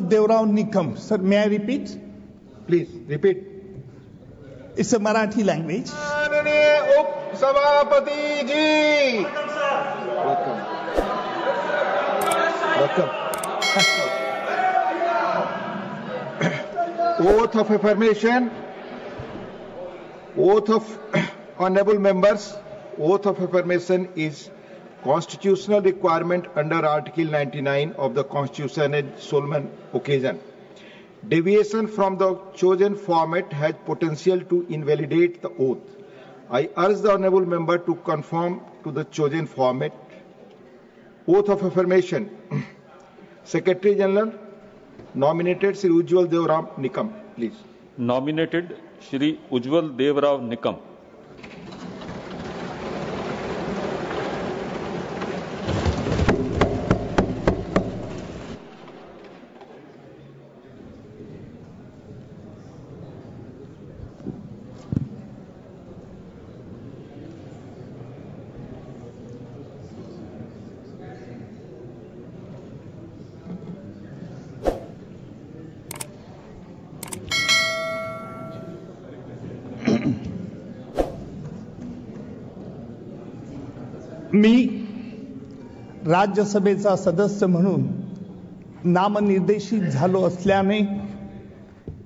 Devrao Nikam. Sir, may I repeat? Please repeat. It's a Marathi language. माननीय उपसभापति जी. Welcome. Oath of affirmation. Oath of honorable members. Oath of affirmation is constitutional requirement under Article 99 of the Constitution and solemn occasion. Deviation from the chosen format has potential to invalidate the oath. I urge the honorable member to conform to the chosen format. Oath of affirmation. Secretary General nominated Shri Ujjwal Devrao Nikam, please. Nominated Shri Ujjwal Devrao Nikam. मी राज्यसभेचा सदस्य म्हणून नामनिर्देशित झालो असल्याने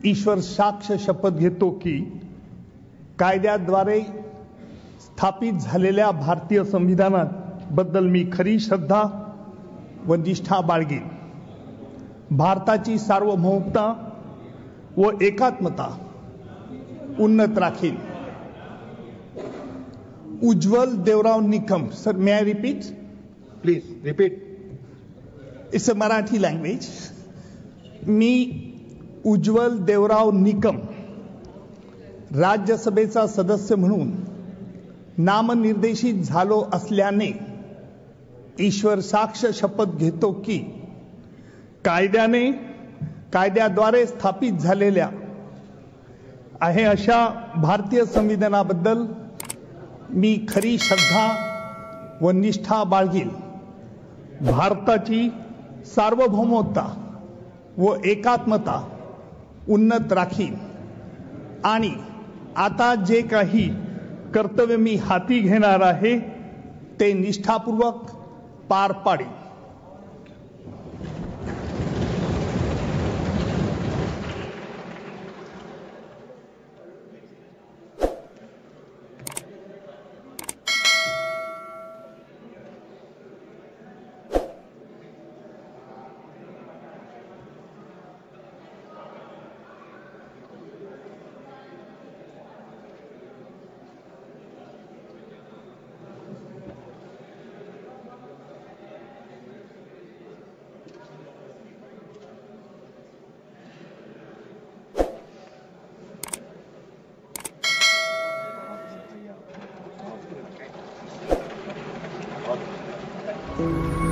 ईश्वर साक्ष शपथ घेतो की कायद्याद्वारे स्थापित झालेल्या भारतीय संविधानाबद्दल मी खरी श्रद्धा व निष्ठा बाळगेन. भारताची सार्वभौमता व एकात्मता उन्नत Rakhine. Ujjwal Devrao Nikam. Sir, may I repeat? Please repeat. It's a Marathi language. मी उज्ज्वल देवराव निकम राज्यसभेचा सदस्य म्हणून नामनिर्देशित झालो असल्याने ईश्वर साक्ष शपथ घेतो की कायद्याद्वारे स्थापित झालेल्या आहे अशा भारतीय संविधानाबद्दल मी खरी श्रद्धा व निष्ठा बाळगीन. भारताची सार्वभौमता व एकात्मता उन्नत राखीन आणि आता जे काही कर्तव्य मी हाती घेणार आहे ते निष्ठापूर्वक पार पाडेन. Thank you.